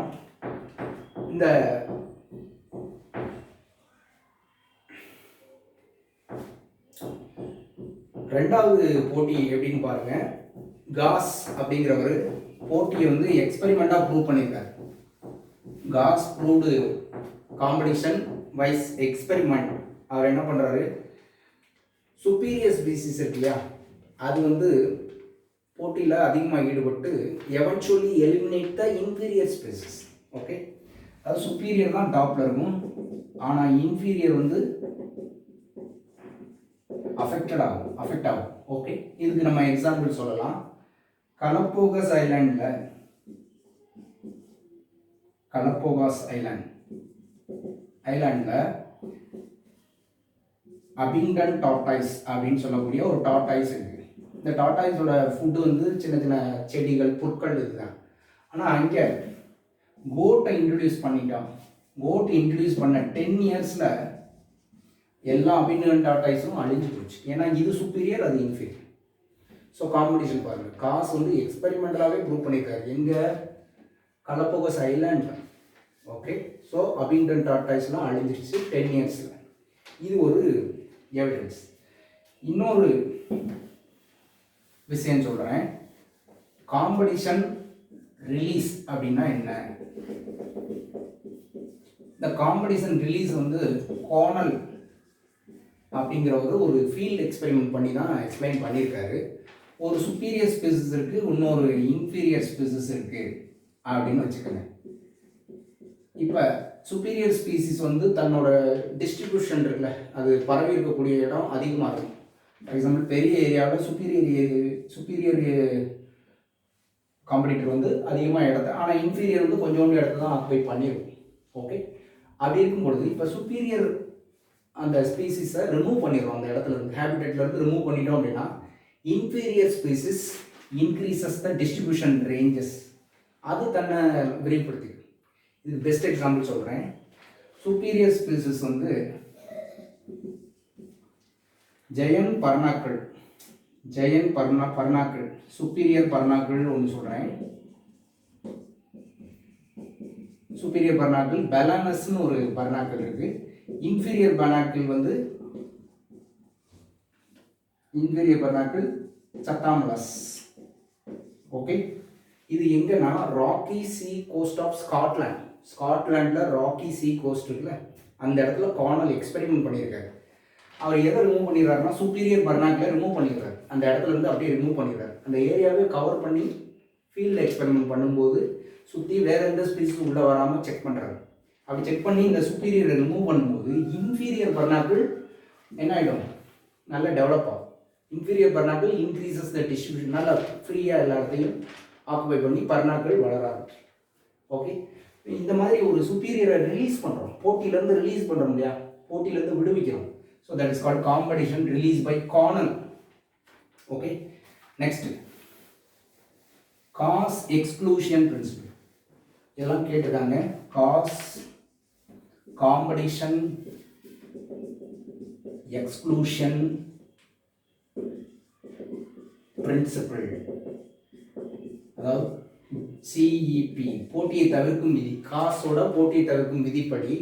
இந்த ரெண்டாவது போட்டி எப்படின்னு பாருங்க. காஸ் அப்படிங்கிறவர் போட்டியை வந்து எக்ஸ்பெரிமெண்ட்டாக ப்ரூவ் பண்ணியிருக்காரு. Gause proved competition wise experiment. அவர் என்ன பண்ணுறாரு, சுப்பீரியர் ஸ்பீசிஸ் இருக்கு இல்லையா, அது வந்து போட்டியில் அதிகமாக ஈடுபட்டு எவென்ச்சுவலி எலிமினேட் த இன்ஃபீரியர் ஸ்பீசிஸ். ஓகே, அது சுப்பீரியர் தான் டாப்பில் இருக்கும், ஆனால் இன்ஃபீரியர் வந்து அஃபெக்ட் ஆகும். ஓகே, இதுக்கு நம்ம எக்ஸாம்பிள் சொல்லலாம். கலப்போகஸ் ஐலாண்டில் அபிங்டன் டார்டாய்ஸ் அப்படின்னு சொல்லக்கூடிய ஒரு டார்டாய்ஸ் இருக்குது. இந்த டார்டாய்ஸோட ஃபுட்டு வந்து சின்ன சின்ன செடிகள், புற்கள் இதுதான். ஆனால் அங்கே கோட்டை இன்ட்ரடியூஸ் பண்ணிட்டோம். கோட் இன்ட்ரடியூஸ் பண்ண 10 இயர்ஸில் எல்லா அபிங்டன் டார்டாய்ஸும் அழிஞ்சு போச்சு. ஏன்னா இது சுப்பீரியர், அது இன்ஃபீரியர். ஸோ காம்படிஷன் பாருங்கள். காசு வந்து எக்ஸ்பெரிமெண்டலாகவே ப்ரூவ் பண்ணியிருக்காரு எங்கே, கலப்போகஸ் ஐலாண்டில். ஓகே, ஸோ அபிங்டன் டார்டாய்ஸ்லாம் அழிஞ்சிருச்சு 10 இயர்ஸில். இது ஒரு எவிடன்ஸ். இன்னொரு விஷயம் சொல்கிறேன். காம்படிஷன் ரிலீஸ் அப்படின்னா என்ன? இந்த காம்படிஷன் ரிலீஸ் வந்து கோனல் அப்படிங்கிற ஒரு ஃபீல்டு எக்ஸ்பெரிமெண்ட் பண்ணி தான் எக்ஸ்பிளைன் பண்ணியிருக்காரு. ஒரு சுப்பீரியர் ஸ்பீசிஸ் இருக்குது, இன்னொரு இன்ஃபீரியர் ஸ்பீசிஸ் இருக்குது அப்படின்னு வச்சுக்கோங்க. இப்போ சுப்பீரியர் ஸ்பீசிஸ் வந்து தன்னோட டிஸ்ட்ரிபியூஷன் இருக்குல்ல, அது பரவி இருக்கக்கூடிய இடம் அதிகமாக இருக்கும். ஃபார் எக்ஸாம்பிள், பெரிய ஏரியாவில் சுப்பீரியர் காம்படிட்டர் வந்து அதிகமாக இடத்த, ஆனால் இன்ஃபீரியர் வந்து கொஞ்சோண்டு இடத்த தான் ஆக்குபை பண்ணியிருக்கும். ஓகே, அப்படி இருக்கும் பொழுது இப்போ சுப்பீரியர் அந்த ஸ்பீசிஸை ரிமூவ் பண்ணிடுறோம், அந்த இடத்துல இருந்து, ஹேபிடேட்லேருந்து ரிமூவ் பண்ணிட்டோம் அப்படின்னா இன்ஃபீரியர் ஸ்பீசிஸ் இன்க்ரீசஸ் த டிஸ்ட்ரிபியூஷன் ரேஞ்சஸ். அது தன்னை விரிவுபடுத்திக்கும். இது பெஸ்ட் எக்ஸாம்பிள் சொல்கிறேன். சுப்பீரியர் ஸ்பீசிஸ் வந்து ஜெயன் பர்னாக்கிள், சுப்பீரியர் பர்னாக்கிள் ஒன்று சொல்கிறேன். சுப்பீரியர் பர்னாக்கிள் பெலானஸ்னு ஒரு பர்னாக்கிள் இருக்குது. இன்ஃபீரியர் பர்னாக்கிள் வந்து சட்டாமலஸ். ஓகே, இது எங்கன்னா ராக்கி சி கோஸ்ட் ஆஃப் ஸ்காட்லாண்டில் ராக்கி சி கோஸ்ட் இருக்குல்ல, அந்த இடத்துல கார்னல் எக்ஸ்பெரிமெண்ட் பண்ணியிருக்காரு. அவர் எதை ரிமூவ் பண்ணிடுறாருன்னா சுப்பீரியர் பர்னாக்கில் ரிமூவ் பண்ணிடுறாரு. அந்த இடத்துல இருந்து அப்படியே ரிமூவ் பண்ணிடுறாரு. அந்த ஏரியாவே கவர் பண்ணி ஃபீல்டு எக்ஸ்பெரிமெண்ட் பண்ணும்போது சுற்றி வேற எந்த ஸ்பீசிஸ் உள்ளே வராமல் செக் பண்ணுறாரு. அப்படி செக் பண்ணி இந்த சுப்பீரியரை ரிமூவ் பண்ணும்போது இன்ஃபீரியர் பர்னாக்கிள் என்ன ஆகிடும், நல்லா டெவலப் ஆகும். இன்ஃபீரியர் பர்னாக்கிள் இன்க்ரீசஸ் த டிஸ்ட்ரிபியூஷன், நல்லா ஃப்ரீயாக எல்லா இடத்தையும் ஆக்குபை பண்ணி பர்னாக்கிள் வளர ஆரம்பிச்சு. ஓகே, இந்த மாதிரி ஒரு சுப்பீரியரை ரிலீஸ் பண்ணுறோம், போட்டியிலேருந்து ரிலீஸ் பண்ணுறோம் இல்லையா, போட்டியிலேருந்து விடுவிக்கிறோம். So that is called competition release by Connell. Okay, next Gause exclusion principle. இதெல்லாம் கேட்டிருக்காங்க. காஸ், காம்படிஷன், எக்ஸ்க்ளூஷன் பிரின்சிபல், அதாவது சிஇபி, போட்டியை தவிர்க்கும் விதி. காசோட போட்டியை தவிர்க்கும் விதிப்படி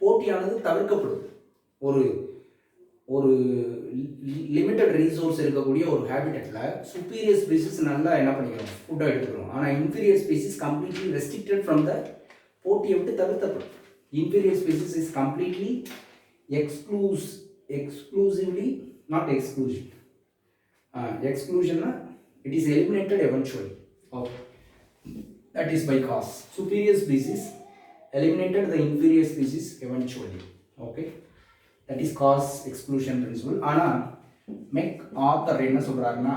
போட்டியானது தவிர்க்கப்படுது. ஒரு லிமிட்டட் ரீசோர்ஸ் இருக்கக்கூடிய ஒரு ஹேபிட்டட்டில் சுப்பீரியர் ஸ்பீசிஸ் நல்லா என்ன பண்ணிக்கிறோம், ஃபுட்டாக எடுத்துக்கிறோம். ஆனால் inferior species completely restricted from the, போட்டியை விட்டு தவிர்த்தப்படும். Inferior species is completely exclusively not exclusion. எக்ஸ்க்ளூஷன்னா it is eliminated eventually. Okay, that is by cause. Superior species eliminated the inferior species eventually. Okay, that is cause exclusion principle. ஆனால் மெக் author என்ன சொல்கிறாருன்னா,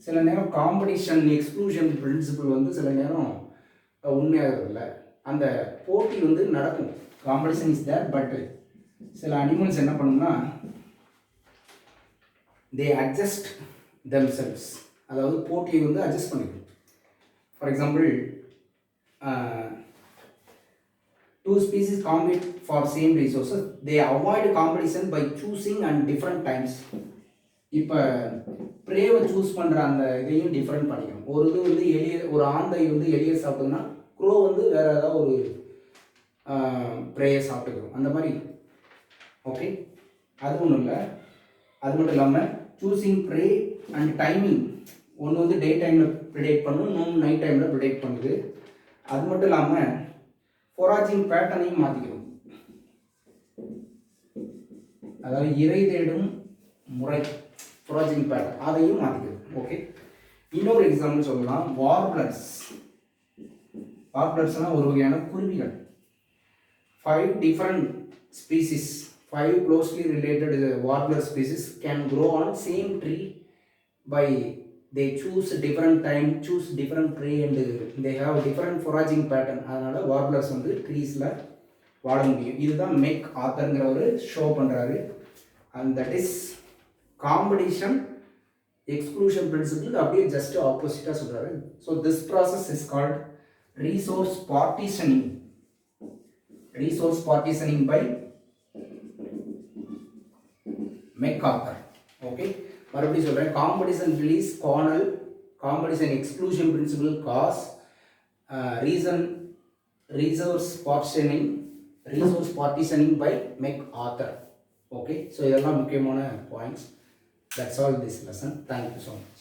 சில நேரம் competition exclusion principal வந்து சில நேரம் உண்மையாக இல்லை. அந்த போட்டி வந்து நடக்கும், காம்படிஷன் இஸ் தேர், பட் சில அனிமல்ஸ் என்ன பண்ணுன்னா தே அட்ஜஸ்ட் themselves, அதாவது போட்டியை வந்து அட்ஜஸ்ட் பண்ணிக்கணும். For example, 2 species compete for same resources, they avoid competition by choosing and different times. இப்போ ப்ரேவை சூஸ் பண்ணுற அந்த இதையும் டிஃப்ரெண்ட் பண்ணிக்கணும். ஒரு இது வந்து ஒரு ஆந்தை வந்து எலியை சாப்பிடுதுன்னா க்ரோ வந்து வேறு ஏதாவது ஒரு ப்ரேயை சாப்பிட்டுக்கிறோம், அந்த மாதிரி. ஓகே, அது ஒன்றும் இல்லை. அது மட்டும் இல்லாமல் சூஸிங் ப்ரே அண்ட் டைமிங், ஒன்று வந்து டே டைமில் ப்ரிடேட் பண்ணும், இன்னொன்று நைட் டைமில் ப்ரிடேட் பண்ணுது. அது மட்டும் இல்லாமல் ஃபொராஜிங் பேட்டர்னையும் மாற்றிக்கணும், அதாவது இறை தேடும் முறை, ஃபொராஜிங் பேட்டர்ன், அதையும் மாற்றிக்கணும். ஓகே, இன்னொரு எக்ஸாம்பிள் சொல்லலாம், வார்ப்ளர்ஸ். வார்ப்ளர்ஸ்னால் ஒரு வகையான குருவிகள். 5 different species, 5 closely related warbler species can grow on same tree by they choose different time, choose different prey and they have different foraging pattern. அதனால வார்ப்ளர்ஸ் வந்து ட்ரீஸில் வாழ முடியும். இதுதான் மெக் ஆத்தர்ங்கிற ஒரு ஷோ பண்ணுறாரு. And that is competition exclusion பிரின்சிபிளுக்கு அப்படியே just ஆப்போசிட்டாக சொல்கிறாரு. So this process is called resource partitioning. Resource partitioning by MacArthur. Okay, மறுபடியும் சொல்கிறேன், competition release Connell, competition exclusion principle Gause, resource partitioning by MacArthur. Okay, so இதெல்லாம் முக்கியமான points. That's all this lesson. Thank you so much.